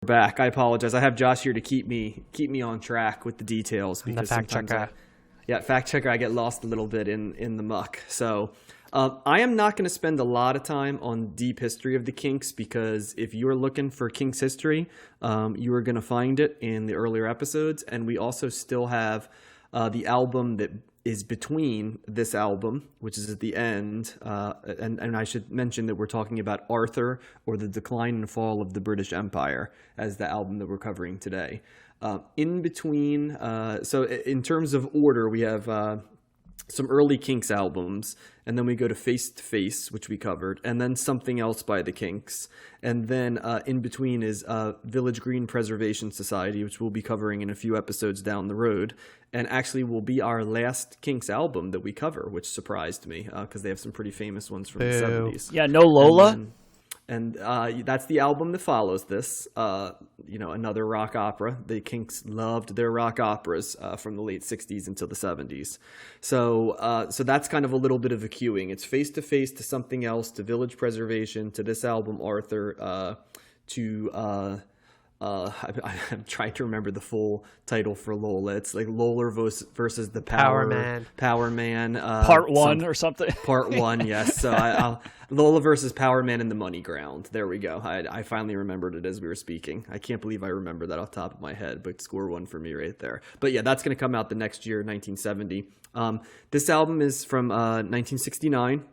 back. I apologize. I have Josh here to keep me on track with the details I'm the because fact sometimes checker. fact checker, I get lost a little bit in the muck. So I am not going to spend a lot of time on deep history of the Kinks because if you're looking for Kinks history, you are going to find it in the earlier episodes, and we also still have the album that is between this album, which is at the end, and I should mention that we're talking about Arthur, or the Decline and Fall of the British Empire, as the album that we're covering today. In between, so in terms of order, we have some early Kinks albums, and then we go to Face to Face, which we covered, and then Something Else by the Kinks. And then in between is Village Green Preservation Society, which we'll be covering in a few episodes down the road, and actually will be our last Kinks album that we cover, which surprised me because they have some pretty famous ones from the 70s. Yeah, no Lola? And that's the album that follows this. Another rock opera. The Kinks loved their rock operas from the late 60s until the 70s. So that's kind of a little bit of a queuing. It's Face to Face to Something Else to Village Preservation to this album, Arthur, to... I'm trying to remember the full title for Lola. It's like Lola versus the Power Man. Part 1 or something. Part 1, yes. So I'll Lola versus Power Man and the Money Ground. There we go. I finally remembered it as we were speaking. I can't believe I remember that off the top of my head, but score 1 for me right there. But yeah, that's going to come out the next year, 1970. This album is from 1969.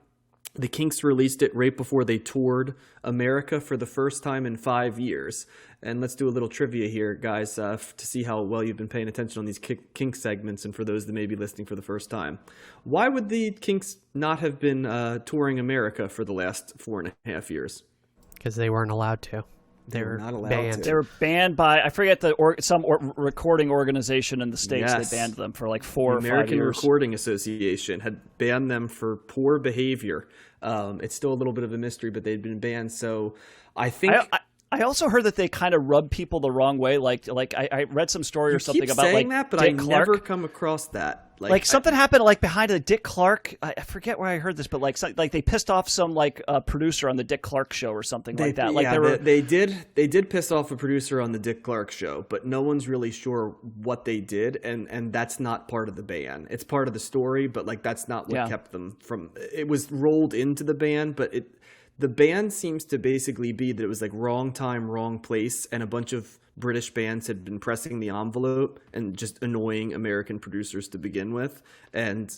The Kinks released it right before they toured America for the first time in 5 years. And let's do a little trivia here, guys, to see how well you've been paying attention on these Kinks segments and for those that may be listening for the first time. Why would the Kinks not have been touring America for the last 4.5 years? Because they weren't allowed to. They were not allowed banned. to. They were banned by, I forget, some recording organization in the States. Yes. They banned them for like 4 or 5 years. The American Recording Association had banned them for poor behavior. It's still a little bit of a mystery, but they'd been banned. So I think... I also heard that they kind of rub people the wrong way. Like I read some story or something about like that, but Dick I Clark. never come across that. Like something happened like behind the Dick Clark. I forget where I heard this, but like they pissed off some like producer on the Dick Clark show or something like that. Like they did piss off a producer on the Dick Clark show, but no one's really sure what they did, and that's not part of the ban. It's part of the story, but like that's not what kept them from. It was rolled into the ban, but the ban seems to basically be that it was like wrong time, wrong place, and a bunch of British bands had been pressing the envelope and just annoying American producers to begin with. And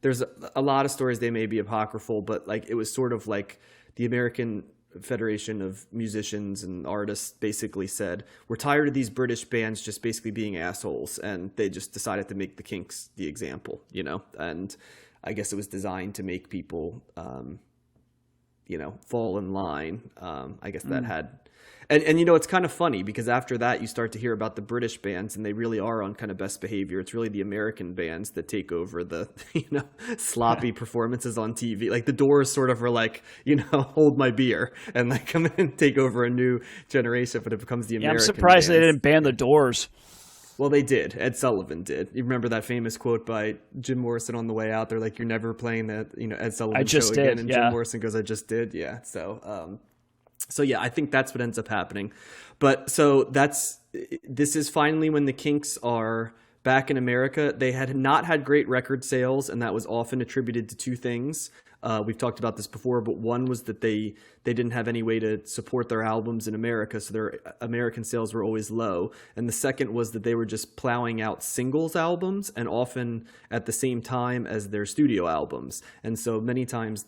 there's a lot of stories, they may be apocryphal, but like it was sort of like the American Federation of Musicians and Artists basically said, we're tired of these British bands just basically being assholes, and they just decided to make the Kinks the example, and I guess it was designed to make people fall in line. I guess that had, and it's kind of funny because after that you start to hear about the British bands, and they really are on kind of best behavior. It's really the American bands that take over the, sloppy performances on TV. Like the Doors sort of are like, hold my beer and like come in and take over a new generation, but it becomes the American I'm surprised bands. they didn't ban the Doors. Well, they did. Ed Sullivan did. You remember that famous quote by Jim Morrison on the way out? They're like, "You're never playing that, Ed Sullivan show again." And Jim Morrison goes, "I just did." Yeah. So yeah, I think that's what ends up happening. But so this is finally when the Kinks are back in America. They had not had great record sales, and that was often attributed to two things. We've talked about this before, but one was that they didn't have any way to support their albums in America, so their American sales were always low. And the second was that they were just plowing out singles albums, and often at the same time as their studio albums. And so many times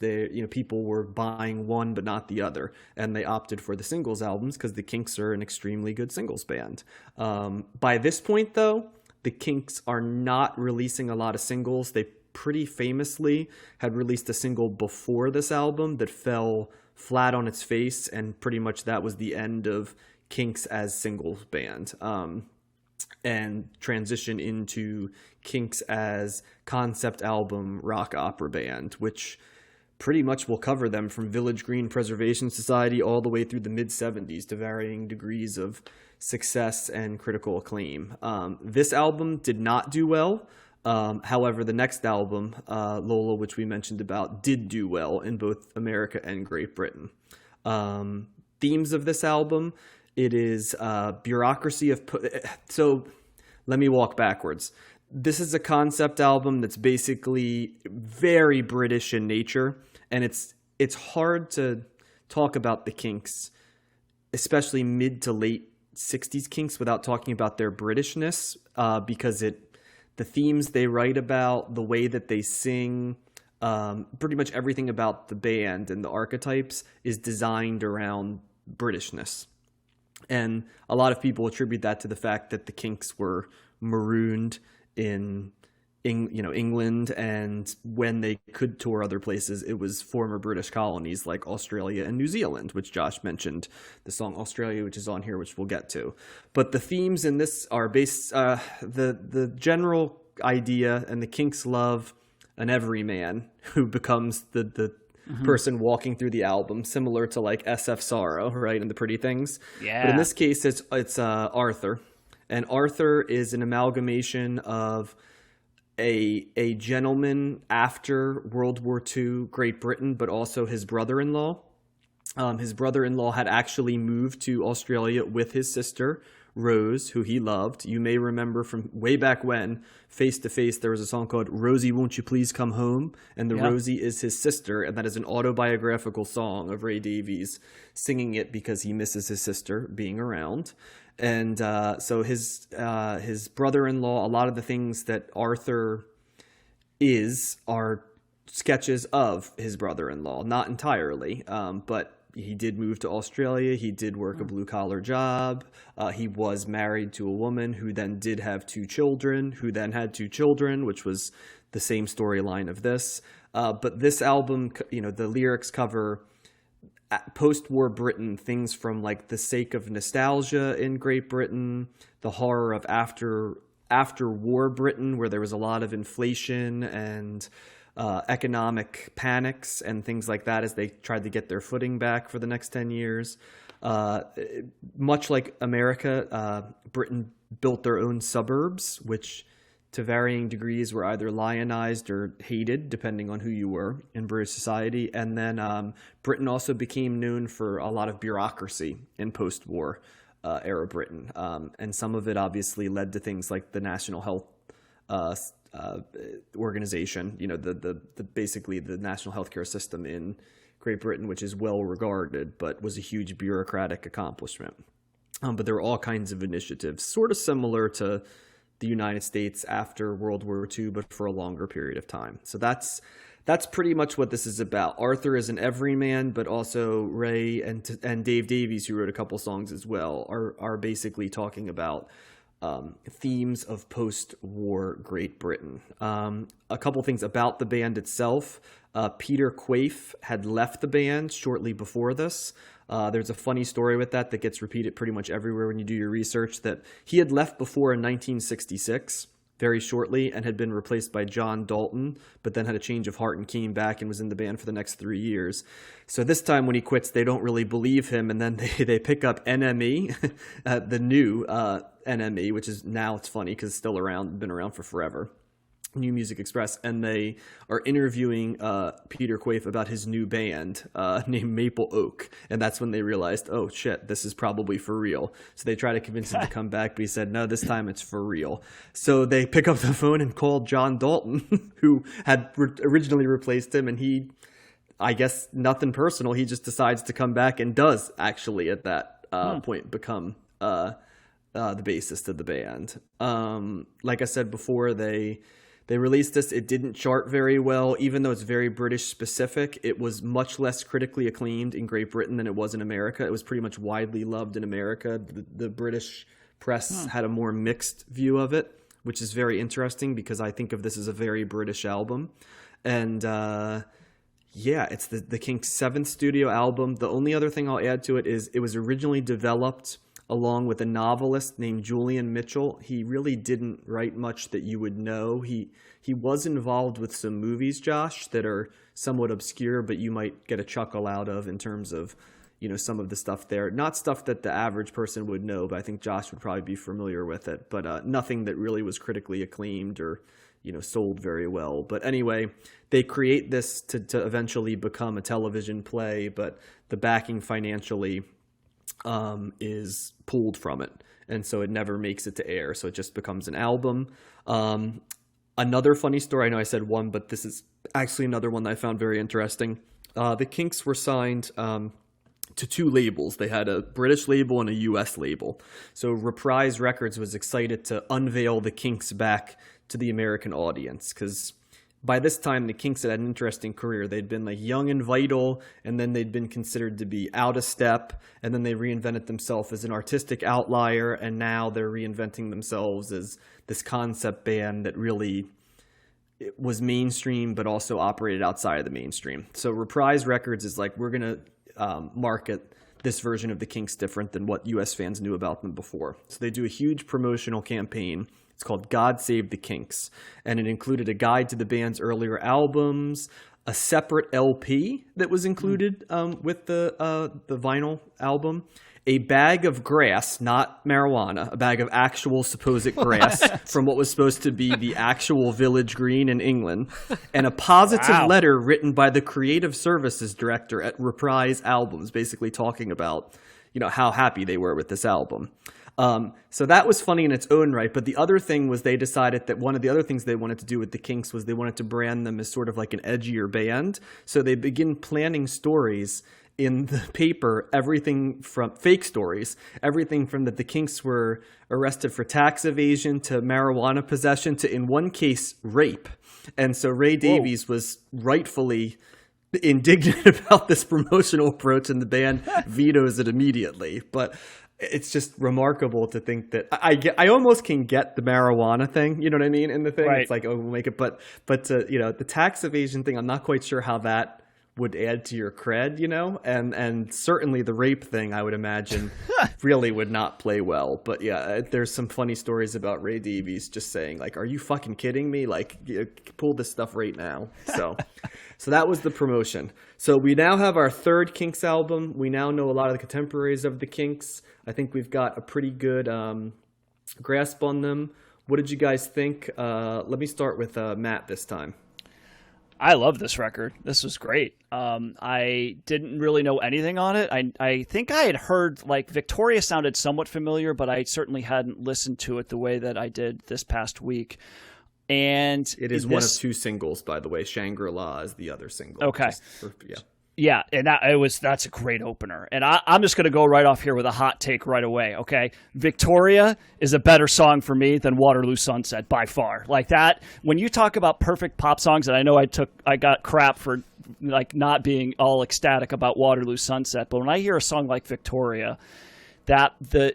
people were buying one but not the other, and they opted for the singles albums because the Kinks are an extremely good singles band. By this point, though, the Kinks are not releasing a lot of singles. They pretty famously had released a single before this album that fell flat on its face, and pretty much that was the end of Kinks as singles band, and transition into Kinks as concept album rock opera band, which pretty much will cover them from Village Green Preservation Society all the way through the mid-70s to varying degrees of success and critical acclaim. This album did not do well. However, the next album, Lola, which we mentioned about, did do well in both America and Great Britain. Themes of this album It is bureaucracy of... So let me walk backwards. This is a concept album that's basically very British in nature, and it's hard to talk about the Kinks, especially mid to late 60s Kinks, without talking about their Britishness, because the themes they write about, the way that they sing, pretty much everything about the band and the archetypes is designed around Britishness. And a lot of people attribute that to the fact that the Kinks were marooned in England, and when they could tour other places, it was former British colonies like Australia and New Zealand, which Josh mentioned, the song Australia, which is on here, which we'll get to. But the themes in this are based, the general idea, and the Kinks love an everyman who becomes the person walking through the album, similar to like SF Sorrow, right, and the Pretty Things. Yeah. But in this case, it's Arthur, and Arthur is an amalgamation of a gentleman after World War II, Great Britain, but also his brother-in-law. His brother-in-law had actually moved to Australia with his sister, Rose, who he loved. You may remember from way back when, Face to Face, there was a song called Rosie, Won't You Please Come Home? And the Rosie is his sister, and that is an autobiographical song of Ray Davies singing it because he misses his sister being around. And so his brother-in-law, a lot of the things that Arthur are sketches of his brother-in-law. Not entirely, but he did move to Australia. He did work a blue-collar job. He was married to a woman who then did have two children, who then had two children, which was the same storyline of this. But this album, the lyrics cover post-war Britain, things from like the sake of nostalgia in Great Britain, the horror of after-war Britain, where there was a lot of inflation and economic panics and things like that as they tried to get their footing back for the next 10 years. Much like America, Britain built their own suburbs, which to varying degrees were either lionized or hated, depending on who you were in British society. And then Britain also became known for a lot of bureaucracy in post-war era Britain. And some of it obviously led to things like the National Health organization, basically the national healthcare system in Great Britain, which is well regarded, but was a huge bureaucratic accomplishment. But there were all kinds of initiatives, sort of similar to the United States after World War II, but for a longer period of time. So that's pretty much what this is about. Arthur is an everyman, but also Ray and Dave Davies, who wrote a couple songs as well, are basically talking about themes of post-war Great Britain. A couple things about the band itself. Peter Quaife had left the band shortly before this. There's a funny story with that gets repeated pretty much everywhere when you do your research, that he had left before in 1966, very shortly, and had been replaced by John Dalton, but then had a change of heart and came back and was in the band for the next 3 years. So this time when he quits, they don't really believe him, and then they pick up NME, the new NME, which is now, it's funny because it's still around, been around for forever. New Music Express, and they are interviewing Peter Quaife about his new band named Maple Oak, and that's when they realized, oh shit, this is probably for real. So they try to convince him to come back, but he said, no, this time it's for real. So they pick up the phone and call John Dalton, who had originally replaced him, and he, I guess nothing personal, he just decides to come back and does actually at that point become the bassist of the band. Like I said before, they released this. It didn't chart very well, even though it's very British specific. It was much less critically acclaimed in Great Britain than it was in America. It was pretty much widely loved in America. The British press had a more mixed view of it, which is very interesting because I think of this as a very British album. And it's the Kinks' 7th studio album. The only other thing I'll add to it is it was originally developed along with a novelist named Julian Mitchell. He really didn't write much that you would know. He was involved with some movies, Josh, that are somewhat obscure, but you might get a chuckle out of in terms of, some of the stuff there. Not stuff that the average person would know, but I think Josh would probably be familiar with it. But nothing that really was critically acclaimed or, sold very well. But anyway, they create this to eventually become a television play, but the backing financially is pulled from it. And so it never makes it to air. So it just becomes an album. Another funny story, I know I said one, but this is actually another one that I found very interesting. The Kinks were signed to two labels. They had a British label and a US label. So Reprise Records was excited to unveil the Kinks back to the American audience, because by this time the Kinks had an interesting career. They'd been like young and vital, and then they'd been considered to be out of step, and then they reinvented themselves as an artistic outlier, and now they're reinventing themselves as this concept band that really was mainstream but also operated outside of the mainstream. So Reprise Records is like, we're going to market this version of the Kinks different than what US fans knew about them before. So they do a huge promotional campaign. It's called God Save the Kinks, and it included a guide to the band's earlier albums, a separate LP that was included with the vinyl album, a bag of grass, not marijuana, a bag of actual supposed grass from what was supposed to be the actual village green in England, and a positive letter written by the creative services director at Reprise Albums, basically talking about, you know, how happy they were with this album. So that was funny in its own right. But the other thing was, they decided that one of the other things they wanted to do with the Kinks was they wanted to brand them as sort of like an edgier band. So they begin planning stories in the paper, everything from fake stories, everything from that the Kinks were arrested for tax evasion to marijuana possession to, in one case, rape. And so Ray Davies was rightfully indignant about this promotional approach, and the band vetoes it immediately. But it's just remarkable to think that I almost can get the marijuana thing, you know what I mean? In the thing, right. It's like, oh, we'll make it, but you know, the tax evasion thing, I'm not quite sure how that would add to your cred, you know, and certainly the rape thing, I would imagine, really would not play well. But yeah, there's some funny stories about Ray Davies just saying, like, "Are you fucking kidding me? Like, pull this stuff right now." So that was the promotion. So we now have our third Kinks album. We now know a lot of the contemporaries of the Kinks. I think we've got a pretty good grasp on them. What did you guys think? Let me start with Matt this time. I love this record. This was great. I didn't really know anything on it. I think I had heard, like, Victoria sounded somewhat familiar, but I certainly hadn't listened to it the way that I did this past week. And it is one of two singles, by the way. Shangri-La is the other single. Okay. Yeah, and that's a great opener. And I'm just going to go right off here with a hot take right away, okay? Victoria is a better song for me than Waterloo Sunset, by far. Like that, when you talk about perfect pop songs, and I know I got crap for like not being all ecstatic about Waterloo Sunset, but when I hear a song like Victoria, that the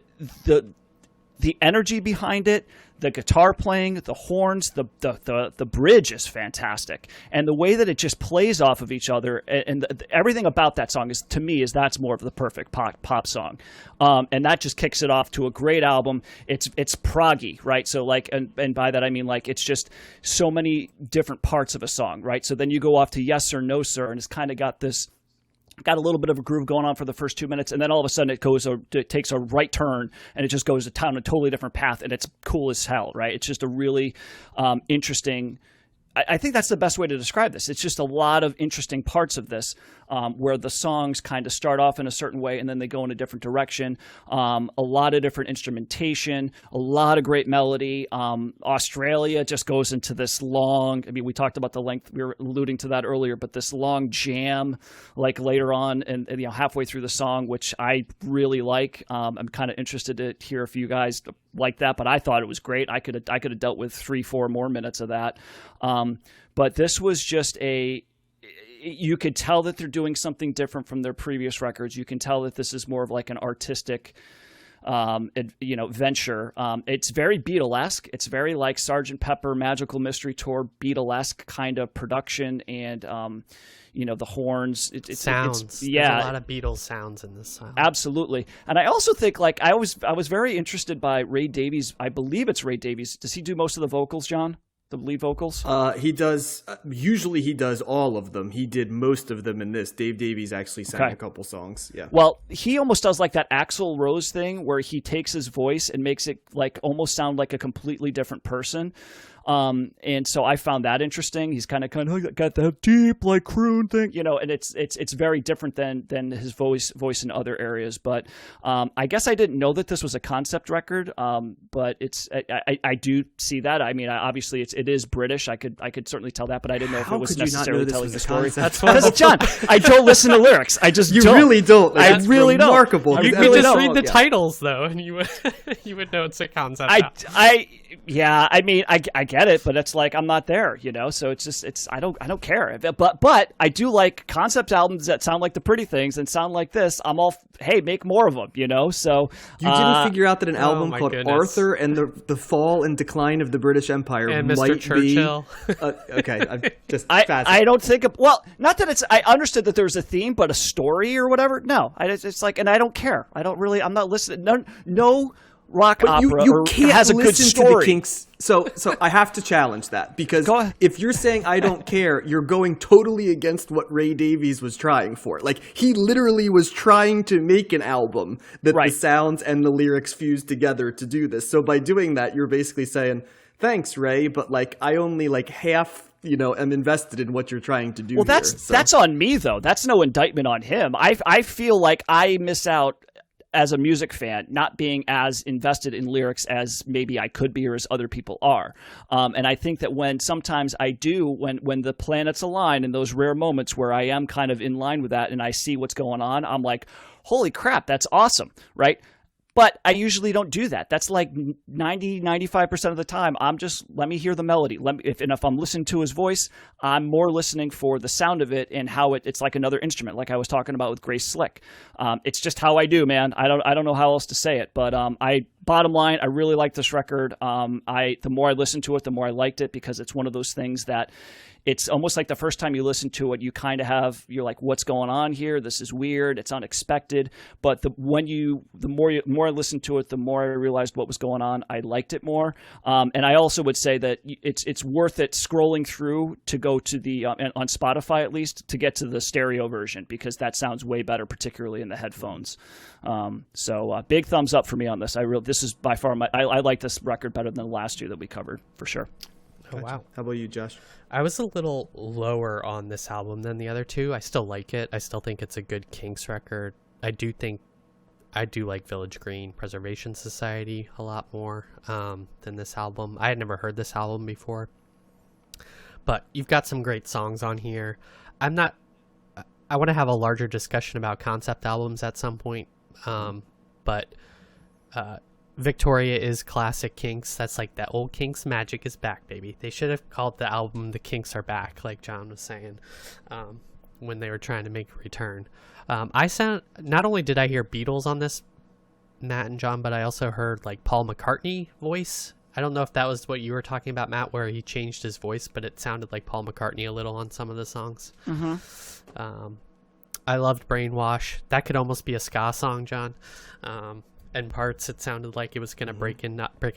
energy behind it, the guitar playing, the horns, the bridge is fantastic, and the way that it just plays off of each other, and everything about that song is, to me, that's more of the perfect pop song, and that just kicks it off to a great album. It's proggy, right? So like, and by that I mean, like, it's just so many different parts of a song, right? So then you go off to Yes Sir No Sir, and it's kind of got a little bit of a groove going on for the first 2 minutes, and then all of a sudden it takes a right turn, and it just goes down a totally different path, and it's cool as hell, right? It's just a really interesting. I think that's the best way to describe this. It's just a lot of interesting parts of this, where the songs kind of start off in a certain way and then they go in a different direction. A lot of different instrumentation, a lot of great melody. Australia just goes into this long, I mean, we talked about the length, we were alluding to that earlier, but this long jam, like later on and you know, halfway through the song, which I really like. I'm kind of interested to hear if you guys like that, but I thought it was great. I could have dealt with 3-4 more minutes of that. But this was just you could tell that they're doing something different from their previous records. You can tell that this is more of like an artistic, venture. It's very Beatlesque. It's very like Sgt. Pepper Magical Mystery Tour Beatlesque kind of production, and the horns. Sounds. There's a lot of Beatles sounds in this song. Absolutely. And I also think, like, I was very interested by Ray Davies. I believe it's Ray Davies. Does he do most of the vocals, John? The lead vocals? He does. Usually he does all of them. He did most of them in this. Dave Davies actually sang a couple songs. Yeah. Well, he almost does like that Axl Rose thing where he takes his voice and makes it like almost sound like a completely different person. And so I found that interesting. He's kind of got that deep like croon thing, and it's very different than his voice in other areas. But I guess I didn't know that this was a concept record. But I do see that. I mean, obviously it is British. I could certainly tell that, but I didn't know if it was necessarily telling the story. That's because John, I don't listen to lyrics. I just really don't. Like, I really remarkable. don't. You could just read the titles though, and you would know it's a concept. I mean, I get it, but it's like I'm not there, So I don't care. But I do like concept albums that sound like the Pretty Things and sound like this. I'm all, hey, make more of them, So you didn't figure out that an album called Arthur and the Fall and Decline of the British Empire and might Mr. Churchill. Be okay. I'm just I don't think not that it's. I understood that there's a theme, but a story or whatever. No, it's like, and I don't care. I'm not listening. No rock opera you can't has a good story. To the Kinks. So I have to challenge that, because if you're saying I don't care, you're going totally against what Ray Davies was trying for. Like, he literally was trying to make an album that the sounds and the lyrics fused together to do this. So by doing that, you're basically saying, thanks, Ray, but like I only like half am invested in what you're trying to do. Well, that's on me though. That's no indictment on him. I feel like I miss out as a music fan, not being as invested in lyrics as maybe I could be or as other people are. And I think that when sometimes I do, when the planets align in those rare moments where I am kind of in line with that and I see what's going on, I'm like, holy crap, that's awesome, right? But I usually don't do that. That's like 95% of the time. I'm just, let me hear the melody. If I'm listening to his voice, I'm more listening for the sound of it and how it's like another instrument, like I was talking about with Grace Slick. It's just how I do, man. I don't know how else to say it. But bottom line, I really like this record. The more I listened to it, the more I liked it, because it's one of those things that it's almost like the first time you listen to it, you're like, what's going on here? This is weird. It's unexpected. But the more I listened to it, the more I realized what was going on. I liked it more. And I also would say that it's worth it scrolling through to go to the, on Spotify at least, to get to the stereo version, because that sounds way better, particularly in the headphones. So big thumbs up for me on this. This is by far I like this record better than the last two that we covered, for sure. Oh, wow. How about you, Josh? I was a little lower on this album than the other two. I still like it. I still think it's a good Kinks record. I do like Village Green Preservation Society a lot more than this album. I had never heard this album before. But you've got some great songs on here. I want to have a larger discussion about concept albums at some point. But Victoria is classic Kinks. That's like that old Kinks magic is back, baby. They should have called the album The Kinks Are Back, like John was saying, when they were trying to make a return. Not only did I hear Beatles on this, Matt and John, but I also heard like Paul McCartney voice. I don't know if that was what you were talking about, Matt, where he changed his voice, but it sounded like Paul McCartney a little on some of the songs. Mm-hmm. I loved Brainwash. That could almost be a ska song, John. In parts, it sounded like it was going to break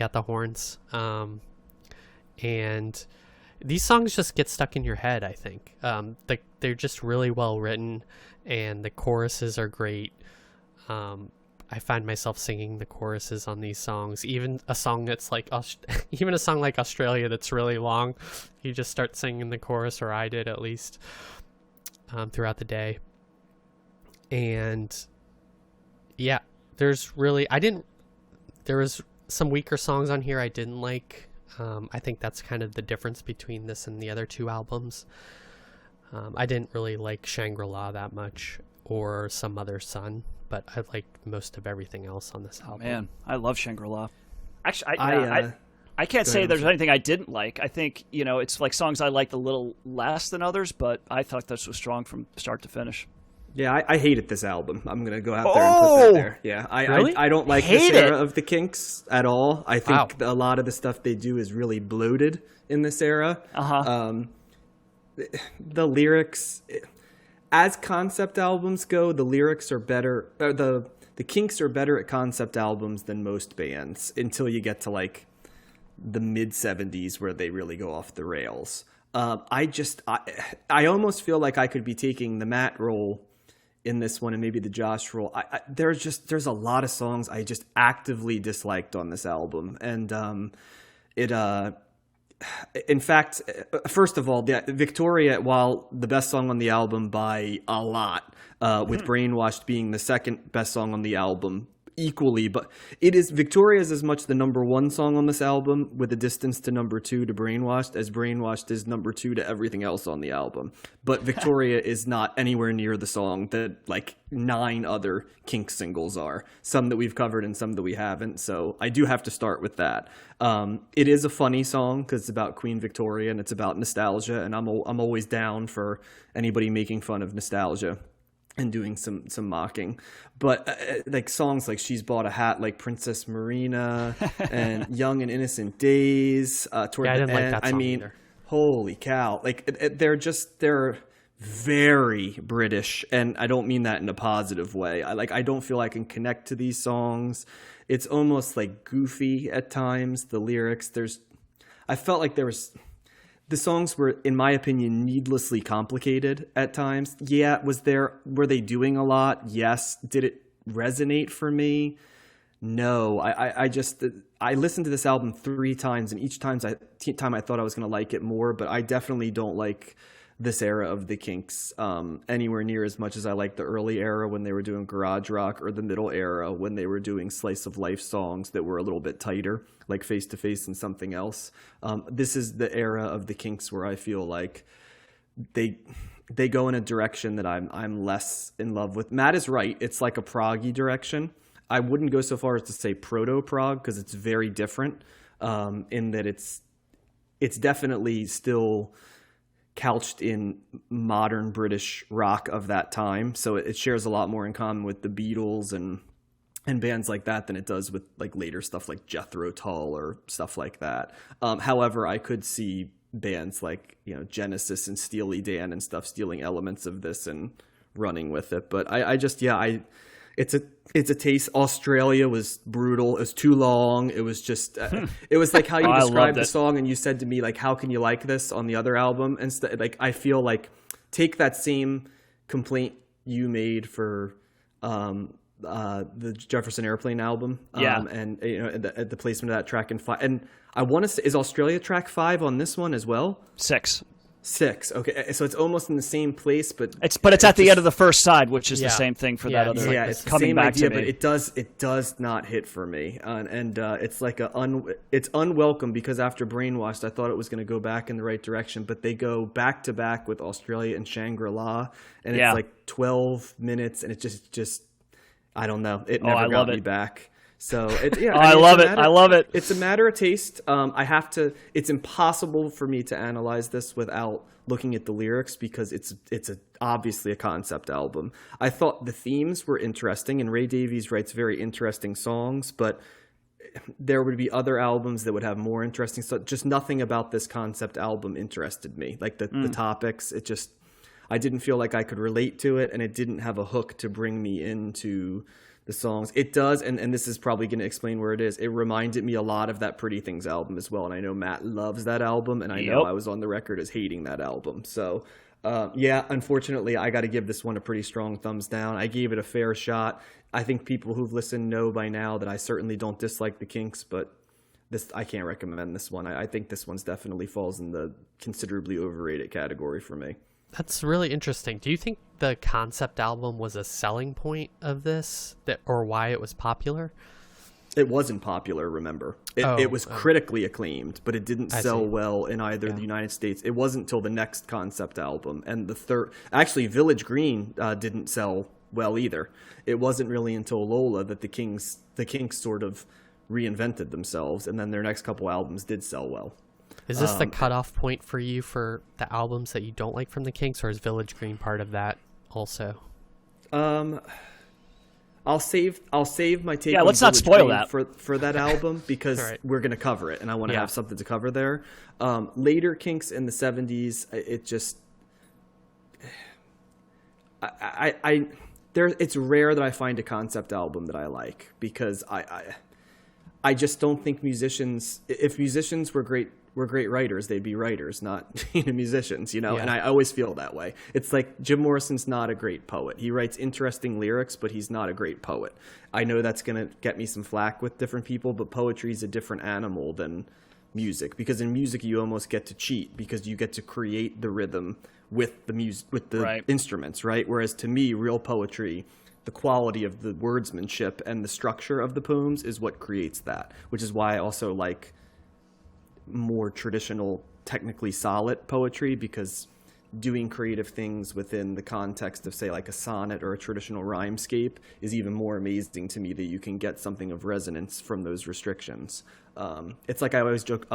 out the horns. And these songs just get stuck in your head, I think. They're just really well written, and the choruses are great. I find myself singing the choruses on these songs. Even a song that's like, even a song like Australia that's really long, you just start singing the chorus, or I did at least, throughout the day. And yeah. There was some weaker songs on here I didn't like. I think that's kind of the difference between this and the other two albums. I didn't really like Shangri-La that much, or Some Other Sun, but I liked most of everything else on this album. Man, I love Shangri-La. Actually, I can't say there's anything I didn't like. I think, it's like songs I liked a little less than others, but I thought this was strong from start to finish. Yeah, I hated this album. I'm going to go out there and put that there. Yeah, I don't like this era of the Kinks at all. I think a lot of the stuff they do is really bloated in this era. The lyrics, as concept albums go, the lyrics are better. The Kinks are better at concept albums than most bands until you get to like the mid-70s where they really go off the rails. I almost feel like I could be taking the Matt role in this one and maybe the Josh role. There's a lot of songs I just actively disliked on this album, and in fact, first of all, Victoria, while the best song on the album by a lot, with Brainwashed being the second best song on the album equally, but Victoria is as much the number one song on this album with a distance to number two to Brainwashed as Brainwashed is number two to everything else on the album. But Victoria is not anywhere near the song that like 9 other Kinks singles are, some that we've covered and some that we haven't. So I do have to start with that. It is a funny song because it's about Queen Victoria and it's about nostalgia, and I'm always down for anybody making fun of nostalgia and doing some mocking. But like songs like She's Bought a Hat Like Princess Marina and Young and Innocent Days, toward I the didn't end. like that song either. Holy cow. Like they're very British, and I don't mean that in a positive way. I don't feel I can connect to these songs. It's almost like goofy at times. The lyrics, I felt like the songs were, in my opinion, needlessly complicated at times. Yeah, were they doing a lot? Yes. Did it resonate for me? No. I listened to this album 3 times, and each time I thought I was going to like it more, but I definitely don't like this era of the Kinks anywhere near as much as I like the early era when they were doing garage rock, or the middle era when they were doing slice of life songs that were a little bit tighter, like Face to Face and Something Else. This is the era of the Kinks where I feel like they go in a direction that I'm less in love with. Matt is right. It's like a proggy direction. I wouldn't go so far as to say proto-prog because it's very different in that it's definitely still couched in modern British rock of that time. So it shares a lot more in common with the Beatles and bands like that than it does with like later stuff like Jethro Tull or stuff like that. However, I could see bands like, Genesis and Steely Dan and stuff stealing elements of this and running with it. But it's a taste. Australia was brutal. It was too long. It was just, it was like how you described the song, and you said to me, like, how can you like this on the other album? And like, I feel like take that same complaint you made for the Jefferson Airplane album, and the placement of that track in 5. And I want to say, is Australia track 5 on this one as well? 6. Okay, so it's almost in the same place, but it's at the end of the first side, which is the same thing for that other. Yeah, it's the same idea, but it does not hit for me, and it's like it's unwelcome because after Brainwashed, I thought it was going to go back in the right direction, but they go back to back with Australia and Shangri-La, and it's like 12 minutes, and it just I don't know, it never got me back. So I love it. It's a matter of taste. It's impossible for me to analyze this without looking at the lyrics because it's obviously a concept album. I thought the themes were interesting, and Ray Davies writes very interesting songs, but there would be other albums that would have more interesting stuff. Just nothing about this concept album interested me. Like the topics, I didn't feel like I could relate to it, and it didn't have a hook to bring me into the songs. It does, and this is probably going to explain where it is. It reminded me a lot of that Pretty Things album as well, and I know Matt loves that album, and I know I was on the record as hating that album. So, unfortunately, I got to give this one a pretty strong thumbs down. I gave it a fair shot. I think people who've listened know by now that I certainly don't dislike the Kinks, but I can't recommend this one. I think this one's definitely falls in the considerably overrated category for me. That's really interesting. Do you think the concept album was a selling point of this, or why it was popular? It wasn't popular, remember. It was critically acclaimed, but it didn't sell well in either the United States. It wasn't until the next concept album, and the third... Actually, Village Green didn't sell well either. It wasn't really until Lola that the Kinks sort of reinvented themselves, and then their next couple albums did sell well. Is this the cutoff point for you for the albums that you don't like from the Kinks, or is Village Green part of that also? I'll save my take. Yeah, on let's Village not spoil Green that for that album because right. We're going to cover it, and I want to have something to cover there. Later Kinks in the 70s, it just it's rare that I find a concept album that I like because I just don't think if musicians were great writers, they'd be writers, not musicians, and I always feel that way. It's like Jim Morrison's not a great poet. He writes interesting lyrics, but he's not a great poet. I know that's going to get me some flack with different people, but poetry is a different animal than music, because in music you almost get to cheat because you get to create the rhythm with the music, with the instruments, right? Whereas to me, real poetry, the quality of the wordsmanship and the structure of the poems is what creates that, which is why I also like more traditional, technically solid poetry, because doing creative things within the context of, say, like a sonnet or a traditional rhymescape is even more amazing to me, that you can get something of resonance from those restrictions. It's like I always joke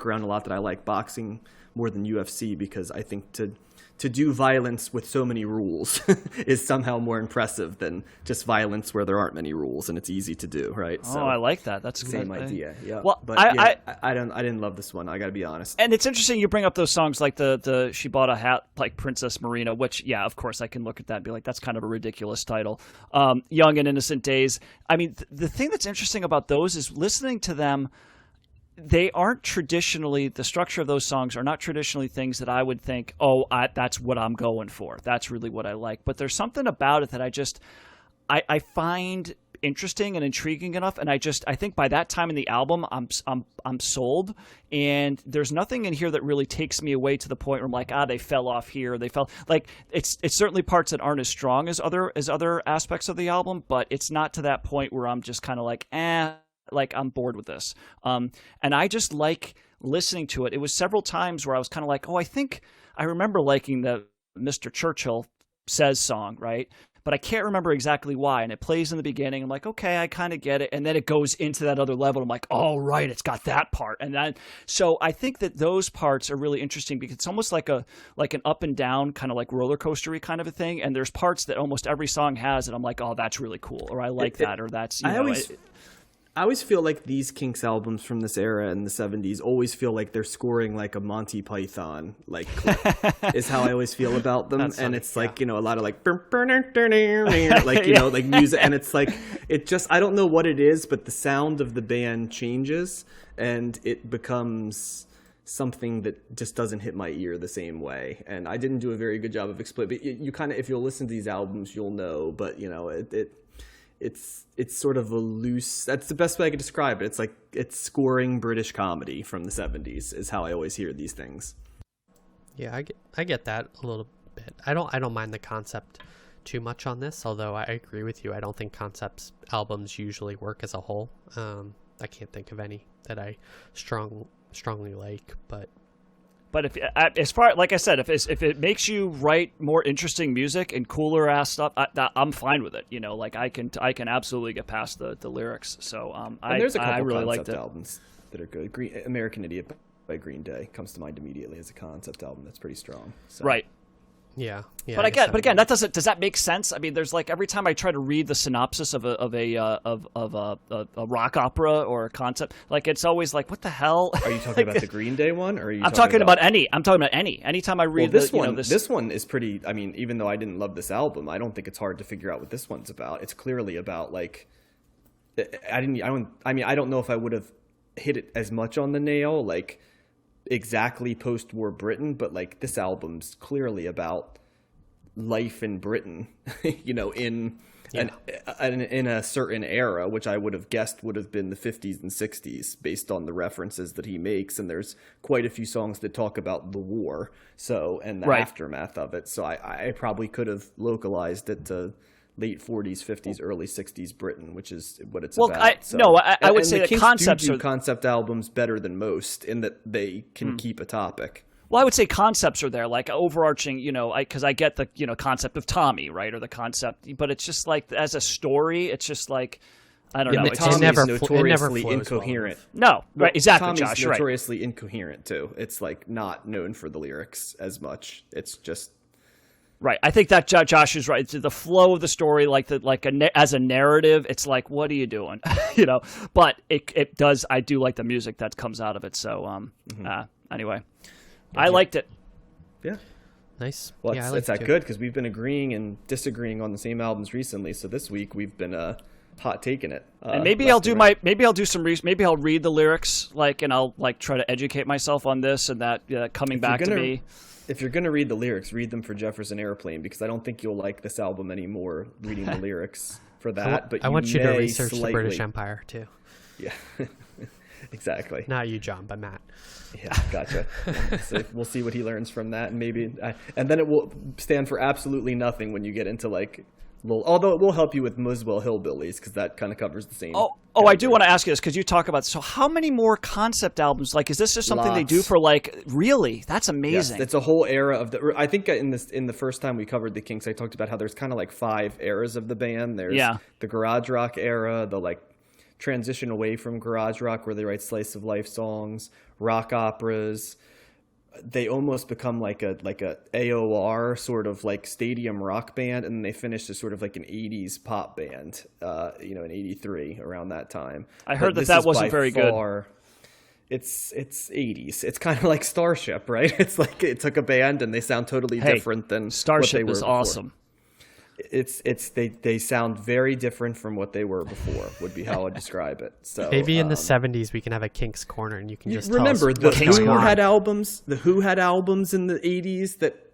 around a lot that I like boxing more than UFC, because I think to do violence with so many rules is somehow more impressive than just violence where there aren't many rules and it's easy to do, right? Oh, so, I like that. That's the same idea. Yeah. Well, but I didn't love this one. I got to be honest. And it's interesting you bring up those songs like the She Bought a Hat like Princess Marina, which, yeah, of course I can look at that and be like, that's kind of a ridiculous title. Young and Innocent Days. I mean, the thing that's interesting about those is listening to them, they aren't traditionally, the structure of those songs are not traditionally things that I would think, that's what I'm going for. That's really what I like. But there's something about it that I find interesting and intriguing enough. And I think by that time in the album, I'm sold. And there's nothing in here that really takes me away to the point where I'm like, they fell off here. They fell like it's certainly parts that aren't as strong as other aspects of the album, but it's not to that point where I'm just kind of like, like I'm bored with this. And I just like listening to it. It was several times where I was kind of like, I think I remember liking the Mr. Churchill Says song, right? But I can't remember exactly why. And it plays in the beginning. I'm like, okay, I kind of get it. And then it goes into that other level. I'm like, oh, right, it's got that part. And then, so I think that those parts are really interesting because it's almost like an up and down kind of like roller coastery kind of a thing. And there's parts that almost every song has. And I'm like, oh, that's really cool. Or I like that. Or that's, I always feel like these Kinks albums from this era in the 70s always feel like they're scoring like a Monty Python, like is how I always feel about them. And funny, it's like, a lot of like, like, like music. And it's like, I don't know what it is, but the sound of the band changes and it becomes something that just doesn't hit my ear the same way. And I didn't do a very good job of explaining, but you kind of, if you'll listen to these albums, you'll know, but it's sort of a loose, that's the best way I could describe it. It's like it's scoring British comedy from the 70s is how I always hear these things. Yeah, I get that a little bit. I don't mind the concept too much on this, although I agree with you. I don't think concept albums usually work as a whole. I can't think of any that I strongly like, but if, as far, like I said, if it makes you write more interesting music and cooler ass stuff, I'm fine with it. Like I can absolutely get past the lyrics. So there's a couple I really concept liked albums that are good. American Idiot by Green Day comes to mind immediately as a concept album that's pretty strong. So. Right. Yeah. But again, does that make sense? I mean, there's like every time I try to read the synopsis of a rock opera or a concept, like it's always like, what the hell? Are you talking about the Green Day one, or are you? I'm talking about any. Anytime I read this one is pretty. I mean, even though I didn't love this album, I don't think it's hard to figure out what this one's about. It's clearly about like, I don't know if I would have hit it as much on the nail, like exactly post-war Britain, but like this album's clearly about life in Britain, in a certain era, which I would have guessed would have been the 50s and 60s based on the references that he makes. And there's quite a few songs that talk about the war, and the aftermath of it. So I probably could have localized it to late 40s, 50s, early 60s Britain, which is what it's about. I would say that concepts do concept albums better than most in that they can keep a topic. Well, I would say concepts are there, like overarching, because I get the, concept of Tommy, right, or the concept, but it's just like as a story, it's just like, I don't know. Tommy's notoriously incoherent. No, right, exactly, Tommy's Josh, notoriously incoherent too. It's like not known for the lyrics as much. It's just. Right, I think that Josh is right. It's the flow of the story, as a narrative, it's like, what are you doing, But it does. I do like the music that comes out of it. So, anyway, I liked it. Yeah, nice. Well, it's that good because we've been agreeing and disagreeing on the same albums recently. So this week we've been hot taking it. And maybe I'll do some research. Maybe I'll read the lyrics, and I'll try to educate myself on this and that. Coming back to me. If you're going to read the lyrics, read them for Jefferson Airplane, because I don't think you'll like this album anymore reading the lyrics for that. I want you to research the British Empire, too. Yeah. exactly. Not you, John, but Matt. Yeah, gotcha. So we'll see what he learns from that, and maybe, and then it will stand for absolutely nothing when you get into like, although it will help you with Muswell Hillbillies because that kind of covers the same. Oh, I do want to ask you this because you talk about, so how many more concept albums? Like, is this just something they do for like, really? That's amazing. Yes, it's a whole era of I think in the first time we covered the Kinks, I talked about how there's kind of like 5 eras of the band. There's the garage rock era, the like transition away from garage rock where they write slice of life songs, rock operas. They almost become like a AOR sort of like stadium rock band, and then they finished as sort of like an 80s pop band, in 83 around that time. I heard that wasn't very good. It's 80s. It's kind of like Starship, right? It's like it took a band and they sound totally different than Starship what they were is before. Awesome. They sound very different from what they were before, would be how I'd describe it. So maybe in the 70s we can have a Kinks corner and you can just remember tell us the Who had albums. The Who had albums in the 80s that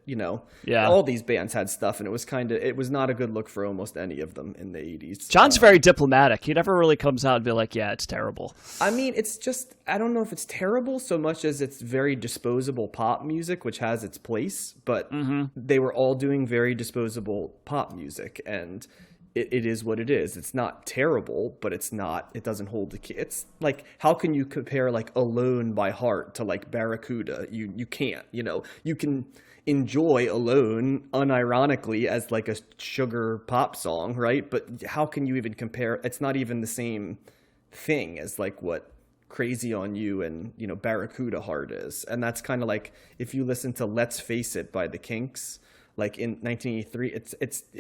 all these bands had stuff, and it was not a good look for almost any of them in the 80s. John's very diplomatic. He never really comes out and be like, yeah, it's terrible. I mean, it's just, I don't know if it's terrible so much as it's very disposable pop music, which has its place, but they were all doing very disposable pop music, and it is what it is. It's not terrible, but it doesn't hold the key. It's like, how can you compare like Alone by Heart to like Barracuda? You can't, you can enjoy Alone unironically as like a sugar pop song, right? But how can you even compare? It's not even the same thing as like what Crazy on You and Barracuda Heart is. And that's kind of like if you listen to Let's Face It by the Kinks, like in 1983,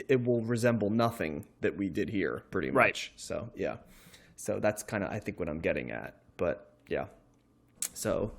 it will resemble nothing that we did here, pretty much. Right. So yeah, so that's kind of I think what I'm getting at. But yeah, so.